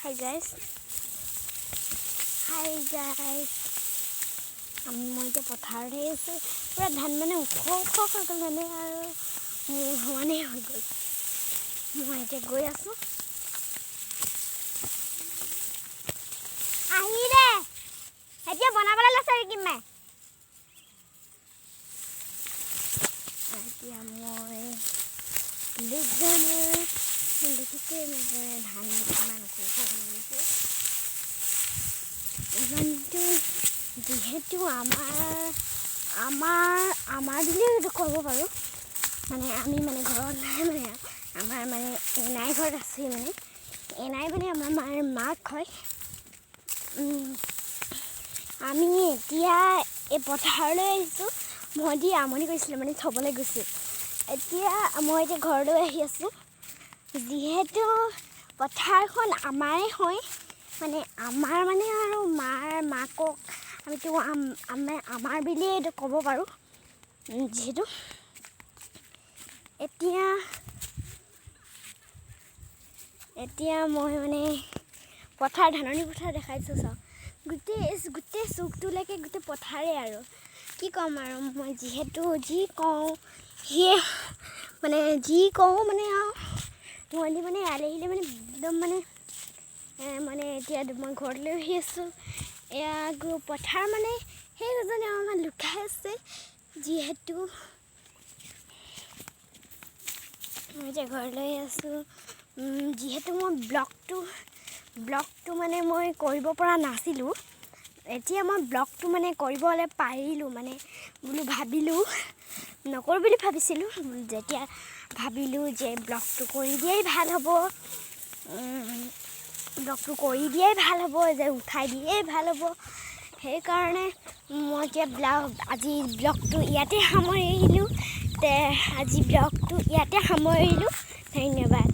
Hi guys. মই এতিয়া পথাৰতে আছোঁ পুৰা ধান মানে ওখ হৈ গ'ল মানে আৰু মোৰ সমানেই হৈ গ'ল মই এতিয়া গৈ আছোঁ আহি দে এতিয়া বনাবলৈ লৈছে নেকি মই এতিয়া মই দেখিছে ধান কিমান ওখ হৈ গৈছে যিহেতু আমাৰ বুলিও ক'ব পাৰোঁ মানে আমি মানে ঘৰত নাই মানে আমাৰ মানে এনাই ঘৰত আছে মানে এনাই মানে আমাৰ মাক হয় আমি এতিয়া এই পথাৰলৈ আহিছোঁ ভণ্টি আমনি কৰিছিলে মানে থ'বলৈ গৈছোঁ এতিয়া মই এতিয়া ঘৰলৈ আহি আছোঁ যিহেতু পথাৰখন আমাৰে হয় মানে আমাৰ মানে আৰু মাকক আমিতো আমাৰ বুলিয়ে এইটো ক'ব পাৰোঁ যিহেতু এতিয়া মই মানে ধাননি পথাৰ দেখাইছোঁ চাওক গোটেই চুকটোলৈকে গোটেই পথাৰে আৰু কি ক'ম আৰু মই যিহেতু যি কওঁ মানে আৰু ভণ্টি মানে ইয়ালৈ আহিলে মানে একদম মানে এতিয়া মই ঘৰলৈ আহি আছোঁ এয়া পথাৰ মানে সেইজনে আমাৰ লুকাই আছে যিহেতু মই এতিয়া ঘৰলৈ আছোঁ যিহেতু মই ব্লগটো মানে মই কৰিব পৰা নাছিলোঁ এতিয়া মই ব্লগটো মানে কৰিবলৈ পাৰিলোঁ মানে বোলো ভাবিলোঁ নকৰোঁ বুলি ভাবিছিলোঁ যেতিয়া ভাবিলোঁ যে ব্লগটো কৰি দিয়াই ভাল হ'ব যে উঠাই দিয়েই ভাল হ'ব সেইকাৰণে মই এতিয়া আজি ব্লগটো ইয়াতে সামৰিলোঁ ধন্যবাদ।